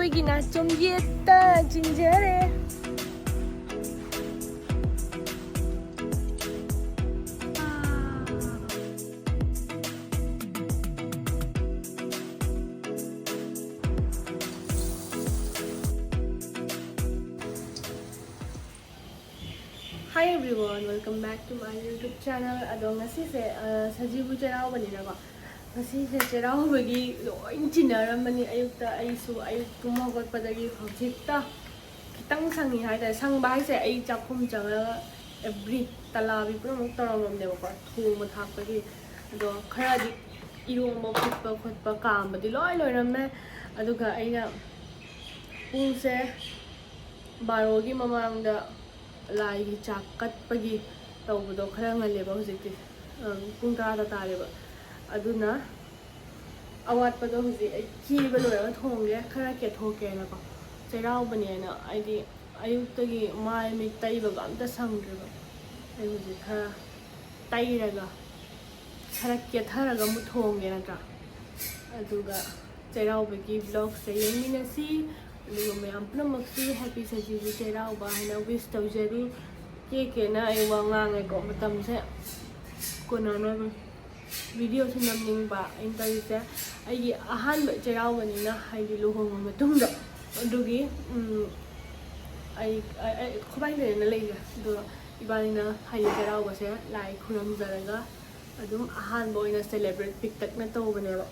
ꯑꯩꯈꯣꯏꯒꯤꯅ ꯁꯨꯝ ꯌꯦꯠꯇ ꯆꯤꯡꯖꯔꯦ Hi everyone, welcome back to my YouTube channel. Ado ngasise sajibu CHEIRAOBANINako. Ngasise CHEIRAOBAGI loin chinaramani ayukta aisu ayuk tum hogotpadagi hojikta kitang sangi haida sangba haise ai chakhum changa every talabi puramo taramamnebako thuma thakpagi ado kharadi iromba khutpa khutpa kaambadi loiramme aduga aina pungse 12 gi mamangda Lai chak kat pagi tau bodo khara ngale ba hujik ti pung 10 da tare ba aduna awat pado huji ki ba lo ra thongge khara ke thoke na ko CHEIRAOBANI na aidi ayuk tagi mai mi tai ba gam ta sangre ba ai huji khara tai ra ga khara ke thara ga mu thongge na ta aduga CHEIRAOBAGI vlog se yemina si happy sajibu CHEIRAOBA haina wish tawjari ke na ai wangang ko matam se konana video sinamning ba interview ai Ahanba CHEIRAOBANI na haidi luhong matungda adugi ai khobai le na leiga do ibani na haidi CHEIRAOBA se lai khuram jaraga adum Ahanba oina celebrate piktak na tawbane ba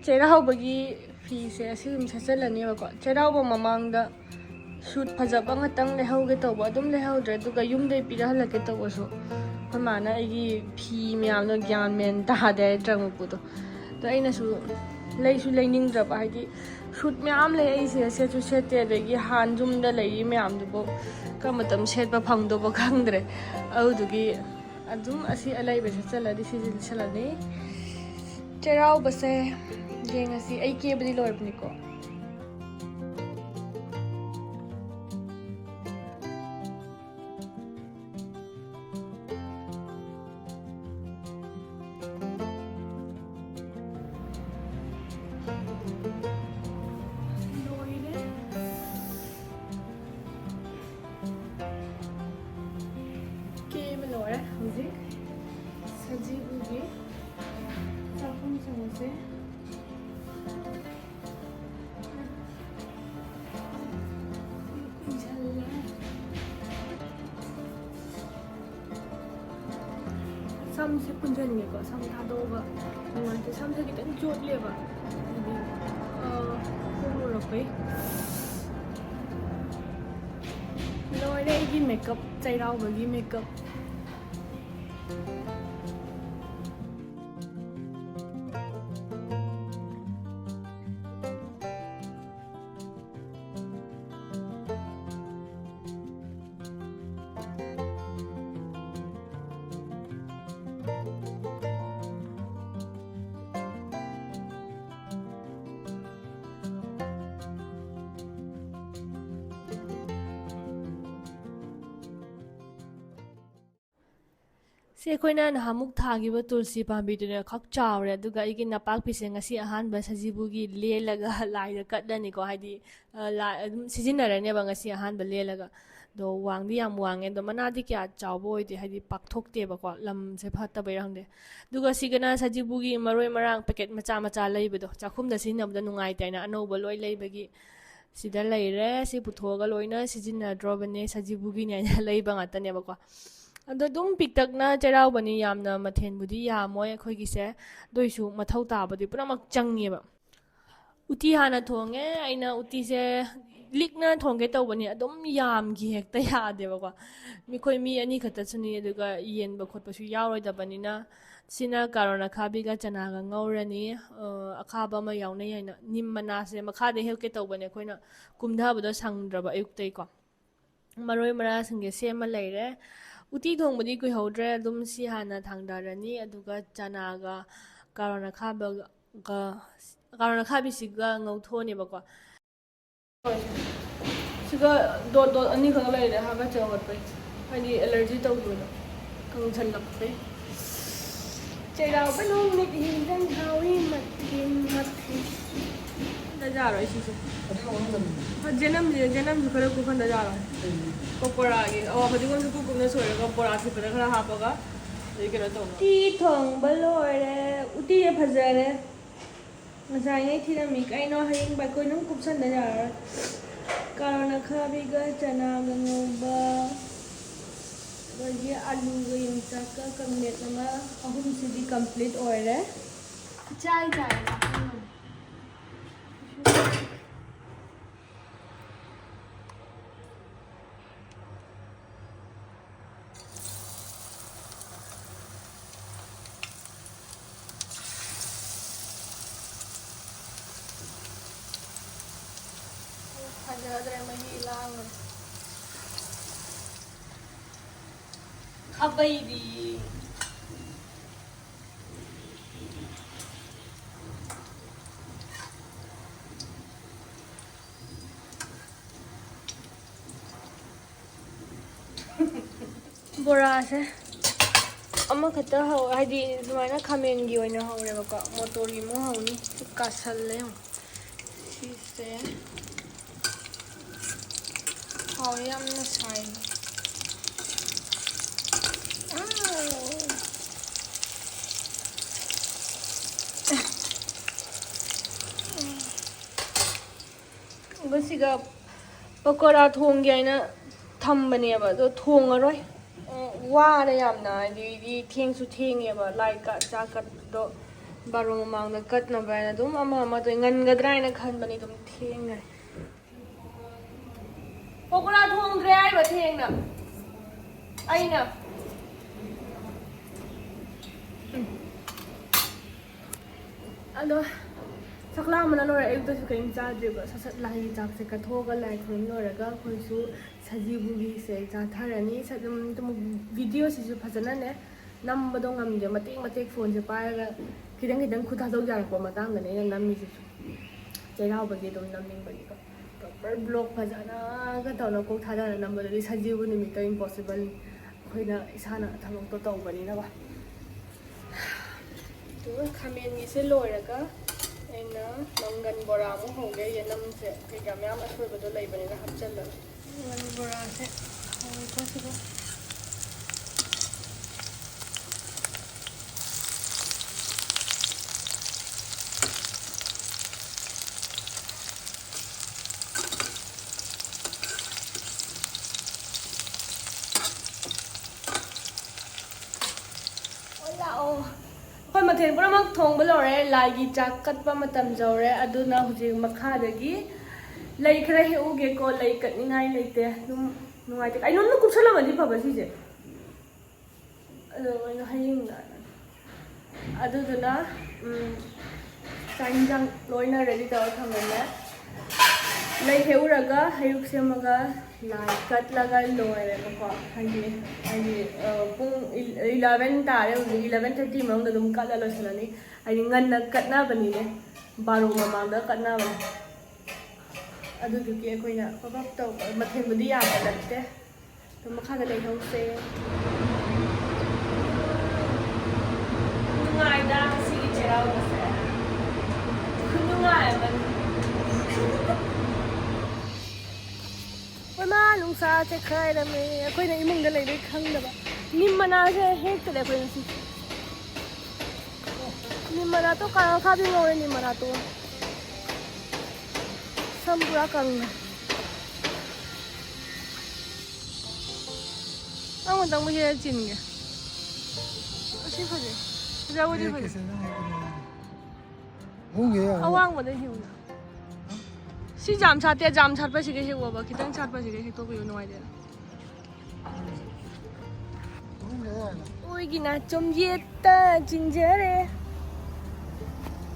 CHEIRAOBAGI fi se asim sasalani ba ko CHEIRAOBA mamangda shoot phajaba ngatang lehauge tawba adum lehaudre duga yumdei pirahalake tawsu hamana agi fi myamno gyan men ta de trangpu to to aina su leisu leiningra ba haidi shoot myam le ai se se chu sete degi hanjum da lei myam du bo kamatam set ba phangdo ba khangdre audugi adum asi alai be saladi sijil salani CHEIRAOBA se Yang asi ay kebadi lorb niko. Kebalore, music. Sajibu gi. Sapung samose. Samse punjani ko sam thadoba ngonte samse kitang jot leba puro rapai loire gi makeup CHEIRAOBA gi makeup Se koina nahamuk thagiba tulsi pambiduna khak chawre aduga igi napak pise ngasi Ahanba sajibu gi lelaga laida katlani ko haidi sijinarane ba ngasi Ahanba lelaga do wangdi yam wange do manadi kya chawbo ide haidi pakthokte ba ko lam se phatta bairangde duga sigana sajibu gi maroi marang packet macha macha leibedo chakhumda sinabda nungai taina anoba loi leibagi sida leire si puthoga loina sijinadrobane sajibu gi nya leiba ngatane ba ko ado dum piktakna CHEIRAOBANI yamna mathenbudi yamoy khoigise doisu mathau tabadi puramak changeba uti hana thonge aina uti se likna thongge tawbani adum yam gi hekta yadeba ko mikhoi mi ani khata chuni aduga yenba khotpasu yaroidabani na sina karona khabiga chana ga ngaurani akhaba ma yawnai aina nimmana se makhade heke tawbani khoina kumdhabado sangdraba ayuktei ko maroi mara singge sema leire uti thongbadi koi hodre dum si hana thangdarani aduga chanaga karona khabisiga ngauthone bako siga dot ani khang leire haga chawat pai ꯍꯥꯏꯗꯤ allergy ꯇꯧꯕꯗꯣ ꯀꯪꯁꯜꯂꯛꯄꯩ ꯆꯩꯔꯥꯎꯕ ꯅꯨꯃꯤꯠ ꯍꯤꯟꯖꯥꯡ ꯍꯥꯎꯏ ꯃꯊꯦꯜ ꯃꯊꯦꯜ ꯗꯖꯥꯔꯣꯏ ꯁꯤꯁꯦ ꯖꯦꯅꯝꯁꯨ ꯈꯔ ꯀꯨꯞꯐꯟ ꯗꯖꯥꯔꯣꯏ ꯄꯀꯣꯔꯥꯒꯤ ꯐꯗꯤꯒꯣꯝꯁꯨ ꯀꯨꯞꯅ ꯁꯣꯏꯔꯒ ꯕꯣꯔꯥ ꯊꯤꯠꯄꯗ ꯈꯔ ꯍꯥꯞꯄꯒ ꯑꯗꯩ ꯀꯩꯅꯣ ꯇꯧꯕ ꯎꯇꯤ ꯊꯣꯡꯕ ꯂꯣꯏꯔꯦ ꯎꯇꯤꯁꯦ ꯐꯖꯔꯦ ꯉꯁꯥꯏꯉꯩ ꯊꯤꯔꯝꯃꯤ ꯀꯩꯅꯣ ꯍꯌꯦꯡ ꯕꯥꯏꯀꯣꯏ ꯑꯗꯨꯝ ꯀꯨꯞꯁꯟꯗ ꯌꯥꯔꯔꯣꯏ ꯀꯥꯔꯣꯠ ꯑꯈꯥꯕꯤꯒ ꯆꯅꯥꯒ ꯉꯧꯕ ꯑꯗꯒꯤ ꯑꯂꯨꯒ ꯌꯣꯡꯆꯥꯛꯀ ꯀꯪꯃꯦꯠ ꯑꯃ ꯑꯍꯨꯝꯁꯤꯗꯤ ꯀꯝꯄ꯭ꯂꯤꯠ ꯑꯣꯏꯔꯦ ꯆꯥꯏ ꯐꯖꯗ꯭ꯔꯦ ꯃꯍꯤ ꯂꯥꯡꯉ ꯈꯥꯕꯩꯗꯤ ꯕꯣꯔꯥꯁꯦ ꯑꯃꯈꯛꯇ ꯍꯥꯏꯗꯤ ꯁꯨꯃꯥꯏꯅ ꯈꯥꯃꯦꯟꯒꯤ ꯑꯣꯏꯅ ꯍꯧꯔꯦꯕꯀꯣ ꯃꯣꯇꯣꯔꯒꯤ ꯑꯃꯨꯛ ꯍꯧꯅꯤ ꯀꯥꯁꯜꯂꯦ ꯁꯤꯁꯦ ꯍꯥꯎꯋꯦ ꯌꯥꯝꯅ ꯁꯥꯏ ꯁꯤꯒ ꯄꯀꯣꯔꯥ ꯊꯣꯡꯒꯦ ꯍꯥꯏꯅ ꯊꯝꯕꯅꯦꯕ ꯑꯗꯣ ꯊꯣꯡꯉꯔꯣꯏ ꯋꯥꯔꯦ ꯌꯥꯝꯅ ꯍꯥꯏꯗꯤ ꯊꯦꯡꯁꯨ ꯊꯦꯡꯉꯦꯕ ꯂꯥꯏ ꯆꯥꯛ ꯀꯠꯄꯗꯣ ꯕꯥꯔꯣ ꯃꯃꯥꯡꯗ ꯀꯠꯅꯕ ꯍꯥꯏꯅ ꯑꯗꯨꯝ ꯑꯃ ꯉꯟꯒꯗ꯭ꯔꯥ ꯍꯥꯏꯅ ꯈꯟꯕꯅꯤ ꯑꯗꯨꯝ ꯊꯦꯡꯉꯦ ꯄꯀꯣꯔꯥ ꯊꯣꯡꯗ꯭ꯔꯦ ꯍꯥꯏꯕ ꯊꯦꯡꯅ ꯑꯩꯅ ꯑꯗꯣ ꯆꯥꯛꯂꯥꯝꯕꯅ ꯂꯣꯏꯔꯦ ꯑꯌꯨꯛꯇꯁꯨ ꯀꯔꯤꯝ ꯆꯥꯗ꯭ꯔꯤꯕ ꯁꯠ ꯂꯥꯏꯒꯤ ꯆꯥꯛꯁꯦ ꯀꯠꯊꯣꯛꯑꯒ ꯂꯥꯏ ꯈꯨꯔꯨꯝ ꯂꯣꯏꯔꯒ ꯑꯩꯈꯣꯏꯁꯨ ꯁꯖꯤꯕꯨꯒꯤꯁꯦ ꯆꯥꯊꯔꯅꯤ ꯑꯗꯨꯝ ꯚꯤꯗꯤꯑꯣꯁꯤꯁꯨ ꯐꯖꯅꯅꯦ ꯅꯝꯕꯗꯣ ꯉꯝꯗꯦ ꯃꯇꯦꯛ ꯃꯇꯦꯛ ꯐꯣꯟꯁꯦ ꯄꯥꯏꯔꯒ ꯈꯤꯇꯪ ꯈꯨꯠ ꯊꯥꯗꯣꯛ ꯌꯥꯔꯛꯄ ꯃꯇꯥꯡꯗꯅꯦ ꯑꯩꯅ ꯅꯝꯃꯤꯁꯤꯁꯨ ꯆꯩꯔꯥꯎꯕꯒꯤ ꯑꯗꯨꯝ ꯅꯝꯅꯤꯡꯕꯒꯤꯀꯣ ꯄ꯭ꯔꯣꯄꯔ ꯕ꯭ꯂꯣꯛ ꯐꯖꯅꯒ ꯇꯧꯅ ꯀꯣꯛ ꯊꯥꯗꯔ ꯅꯝꯕꯗꯗꯤ ꯁꯖꯤꯕꯨ ꯅꯨꯃꯤꯠꯇ ꯏꯝꯄꯣꯁꯤꯕꯜꯅꯤ ꯑꯩꯈꯣꯏꯅ ꯏꯁꯥꯅ ꯊꯕꯛꯇꯣ ꯇꯧꯕꯅꯤꯅꯀꯣ ꯑꯗꯨꯒ ꯈꯥꯃꯦꯟꯒꯤꯁꯦ ꯂꯣꯏꯔꯒ ꯑꯩꯅ ꯃꯪꯒꯟ ꯕꯣꯔꯥ ꯑꯃꯨꯛ ꯍꯧꯒꯦ ꯌꯦꯅꯝꯁꯦ ꯀꯩꯀꯥ ꯃꯌꯥꯝ ꯑꯁꯣꯏꯕꯗꯣ ꯂꯩꯕꯅꯤꯅ ꯍꯥꯞꯆꯤꯜꯂꯒ ꯃꯪꯒꯟ ꯕꯣꯔꯥꯁꯦ ꯍꯧꯔꯛꯄꯁꯤꯗ ꯑꯩꯈꯣꯏ ꯃꯊꯦꯜ ꯄꯨꯝꯅꯃꯛ ꯊꯣꯡꯕ ꯂꯣꯏꯔꯦ ꯂꯥꯏꯒꯤ ꯆꯥꯛ ꯀꯠꯄ ꯃꯇꯝ ꯌꯧꯔꯦ ꯑꯗꯨꯅ ꯍꯧꯖꯤꯛ ꯃꯈꯥꯗꯒꯤ ꯂꯩ ꯈꯔ ꯍꯦꯛꯎꯒꯦꯀꯣ ꯂꯩ ꯀꯠꯅꯤꯡꯉꯥꯏ ꯂꯩꯇꯦ ꯑꯗꯨꯝ ꯅꯨꯡꯉꯥꯏꯇꯦ ꯑꯩꯉꯣꯟꯗ ꯀꯨꯞꯁꯜꯂꯝꯃꯗꯤ ꯐꯕ ꯁꯤꯁꯦ ꯑꯗꯣ ꯑꯩꯅ ꯍꯌꯦꯡꯗ ꯑꯗꯨꯗꯨꯅ ꯆꯥꯛ ꯌꯦꯟꯁꯥꯡ ꯂꯣꯏꯅ ꯔꯦꯗꯤ ꯇꯧꯔ ꯊꯝꯃꯦ ꯂꯩ ꯍꯦꯛꯎꯔꯒ ꯍꯩꯔꯨꯛ ꯁꯦꯝꯃꯒ ꯂꯥꯏ ꯀꯠꯂꯒ ꯂꯣꯏꯔꯦꯕꯀꯣ ꯍꯥꯏꯗꯤ ꯄꯨꯡ 11 ꯇꯥꯔꯦ ꯍꯧꯖꯤꯛ 11:30 ꯃꯅꯨꯡꯗ ꯑꯗꯨꯝ ꯀꯠꯂ ꯂꯣꯏꯁꯤꯜꯂꯅꯤ ꯍꯥꯏꯗꯤ ꯉꯟꯅ ꯀꯠꯅꯕꯅꯤꯅꯦ ꯕꯥꯔꯣ ꯃꯃꯥꯡꯗ ꯀꯠꯅꯕꯅꯤ ꯑꯗꯨꯗꯨꯒꯤ ꯑꯩꯈꯣꯏꯅ ꯄꯕꯞ ꯇꯧꯕ ꯃꯊꯦꯜꯕꯨꯗꯤ ꯌꯥꯝꯕ ꯅꯠꯇꯦ ꯑꯗꯨꯝ ꯃꯈꯥꯗ ꯂꯩꯍꯧꯁꯦ ꯅꯨꯡꯉꯥꯏꯗ ꯁꯤꯒꯤ ꯆꯩꯔꯥꯎꯕꯁꯦ ꯈꯨꯅꯨꯡꯉꯥꯏ ꯑꯃꯅꯤ ꯃꯥ ꯅꯨꯡꯁꯥ ꯆꯦꯈꯥꯏꯔꯝꯃꯦ ꯑꯩꯈꯣꯏꯅ ꯏꯃꯨꯡꯗ ꯂꯩꯕꯩ ꯈꯪꯗꯕ ꯅꯤꯝ ꯃꯅꯥꯁꯦ ꯍꯦꯛꯇꯔꯦ ꯑꯩꯈꯣꯏ ꯉꯁꯤ ꯅꯤꯝ ꯃꯅꯥꯇꯣ ꯈꯥꯕꯤ ꯉꯧꯔꯦ ꯅꯤꯝ ꯃꯅꯥꯇꯣ ꯁꯝ ꯄꯨꯔꯥ ꯀꯪꯉꯦ ꯑꯃꯇꯪꯕꯨ ꯍꯦꯛꯑ ꯆꯤꯟꯒꯦ ꯑꯁꯤ ꯐꯖꯩ ꯐꯖꯕꯨꯗꯤ ꯐꯖꯩ ꯑꯋꯥꯡꯕꯗ ꯍꯦꯛꯎꯅ ꯁꯤ ꯖꯥꯝ ꯁꯥꯠꯇꯦ ꯖꯥꯝ ꯁꯥꯠꯄꯁꯤꯒ ꯍꯦꯛꯑꯣꯕ ꯈꯤꯇꯪ ꯁꯥꯠꯄꯁꯤꯒ ꯍꯦꯛꯇꯣꯛꯄꯤꯌꯨ ꯅꯨꯡꯉꯥꯏꯇꯦꯅ ꯑꯣꯏꯒꯤ ꯅꯥꯆꯣꯝ ꯌꯦꯠꯇ ꯆꯤꯡꯖꯔꯦ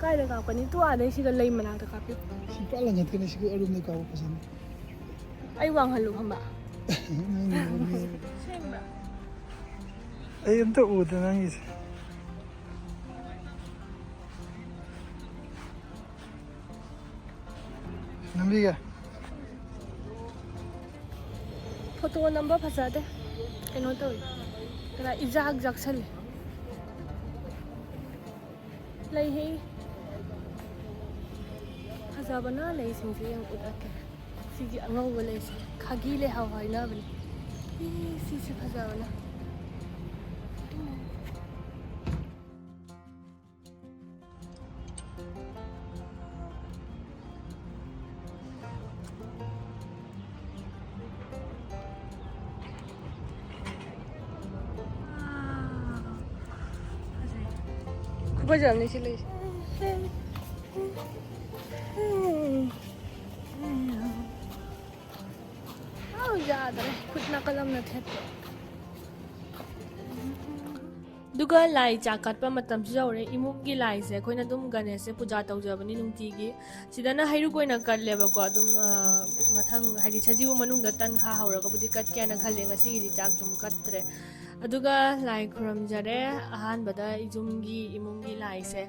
ꯀꯥꯏꯗ ꯀꯥꯞꯀꯅꯤ ꯇꯨ ꯑꯥꯗꯩ ꯁꯤꯗ ꯂꯩ ꯃꯅꯥꯛꯇ ꯀꯥꯞꯄꯤꯌꯨ ꯁꯤ ꯄꯥꯛ ꯂꯪꯈꯠꯀꯅꯤ ꯁꯤꯒꯤ ꯑꯔꯨꯝꯗ ꯀꯥꯞꯄ ꯐꯖꯅ ꯑꯩ ꯋꯥꯡꯍꯜꯂꯨ ꯈꯪꯕ ꯁꯦꯡꯕ꯭ꯔꯥ ꯑꯩ ꯑꯝꯇ ꯎꯗꯦ ꯅꯪꯒꯤꯁꯦ ꯅꯝꯕꯤꯒꯦ ꯐꯣꯇꯣ ꯅꯝꯕ ꯐꯖꯗꯦ keno tawi kala izak jaksale lay he fazabana lay singse yang udake sigi angawba lay se khagi le hawai na bani si se fazabana Bajamne chile. Oh, ज़्यादा है कुछ ना कलम न थे दुगा लाई चाकत पर मतम जौरे इमुगी लाई से कोइना दुम गणेश से पूजा तौजबनी नुंतीगी सिदना हाइरु कोइना कट लेबको दुम मथंग हाइदि सजीव मनुंग तन खा हौरगा बुदि कट केना खले ngasi चाक दुम कटरे अदुगा लाई खुरम जरे अहानबदा इजुमगी इमुंगी लाई से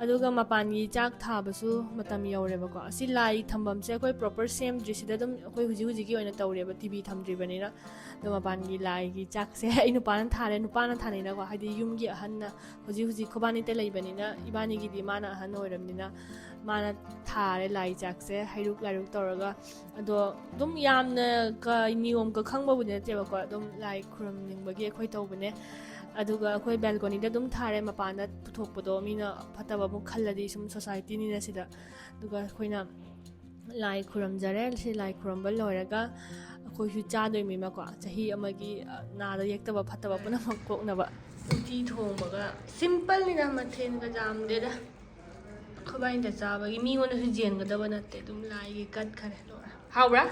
अदुगा मपानी चाक थाबसु मतम यौरेबको असि लाई थंबम से कोई प्रॉपर सेम ड्रिसिदा दम कोई हुजी हुजी की ओइना तौरेबा टीवी थमद्रिबनिना दो मपानी लाई की चाक से इनु पान थारे नु पान थानेना को हाइदि युमगी अहन्ना हुजी हुजी खोबानी ते लैबनिना इबानी की दि माना अहन ओइरमनिना माना थारे लाई चाक से हाइरुक लारुक तौरगा अदो दुम यामना का नियम का खंगबबुने तेबको दुम लाई खुरम निंबगी अखोय तौबने अदुगा अखोय बालकनी दा दुम थारे मपाना पुथोकपदो मीना फतबा मु खल्लदि सुम सोसाइटी नि नसिदा दुगा अखोयना लाई खुरम जरे से लाई खुरम बल लोरगा अखोय हु चादोय मीमा को चाही अमगी नादा येक्तबा फतबा पुना मकोकनबा उटी थोंबगा सिंपल निना मथेन का जामदेदा खबाइन दा चाबगी मीगोन हु जेनगदबा नते दुम लाई गी कट खरे लोरा हावरा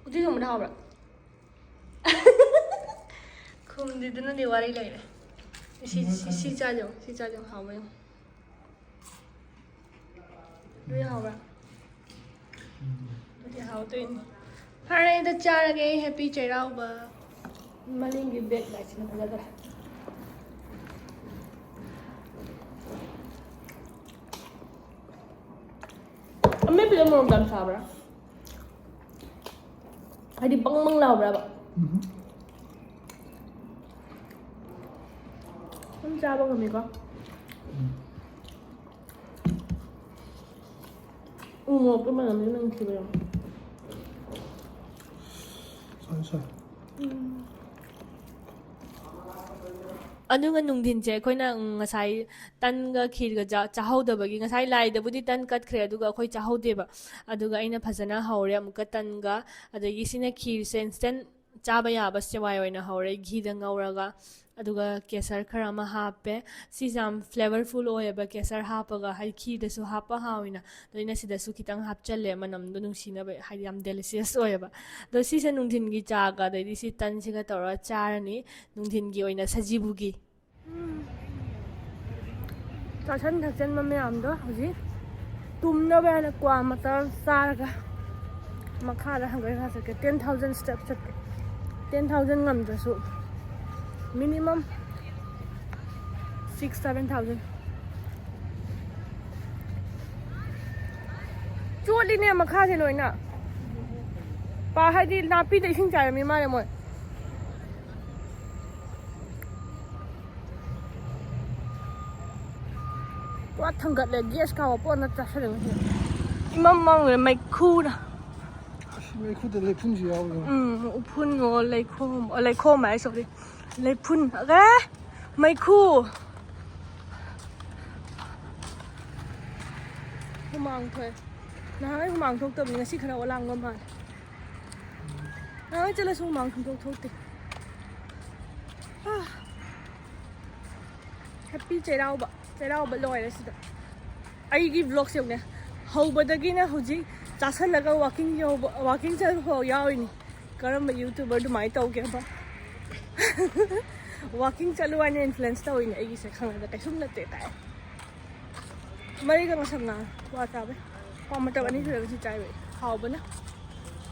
उटी थोंबदा हावरा खुमदिदना दिवारी लाइरे सी चाजो हावरा ये हावरा ये हाव तो इन हरे द चारगे हैप्पी चेराउबा मलिंगी बेक लाइसिन फजदरा अम्मे पिलो मोरम दम साबरा हदी बंग लावरा बा हम चाबा गमीको उमो के मनम नंग थिबरा अदुगा नुंगदिन जे Koyna ngasai tanga khirga chahawdabagi ngasai laidabudi tan kat khre aduga khoi chahawdeba aduga aina phajana hawre amka tanga adagi sina khir se instant chaba yaba sewai oina hawre ghi da ngauraga aduga kesar khara ma hape sisam flavorful oyeba kesar hapaga hai khir da su hapa hawina doina sida su kitang hapchalle manam du nungsina ba hai yam delicious oyeba do sisa nungdin gi chaga dai si tan siga tora charani nungdin gi oina sajibu gi चाशन थक्चन mummy आमदो हुजी तुमनो बेन क्वा मतर सारगा मखारा hunger खा सके 10,000 स्टेप्स चके 10,000 ngam minimum 6-7,000 चोली ने मखा से लोइना पा हाइदि नापी दे सिंग चाय मी मारे मोय तो थंगत ले गेस का पो न चासले इमम मम मै खुना मै खुद ले फुन जी आओ उफुन नो ले खो मै सॉरी ले फुन गे मै खु हुमांग थोय नाय हुमांग थोक तब ngasi खरा ओलांग मा नाय चले सु हुमांग थोक थोकते हैप्पी चेराउबा लोइरे सिदा आइगी व्लॉग सेउने हौबदगिना हुजी चासलगा वाकिंग चल हो याइनी करम यूट्यूबर दुमाइ तौगे बा वाकिंग चलु आने इन्फ्लुएंस तौइने आइगी से खंगदा कैसुम नते ताय मरिगा मसंगा वाताबे पामटा बनी थुरगि चाइबे हाउबना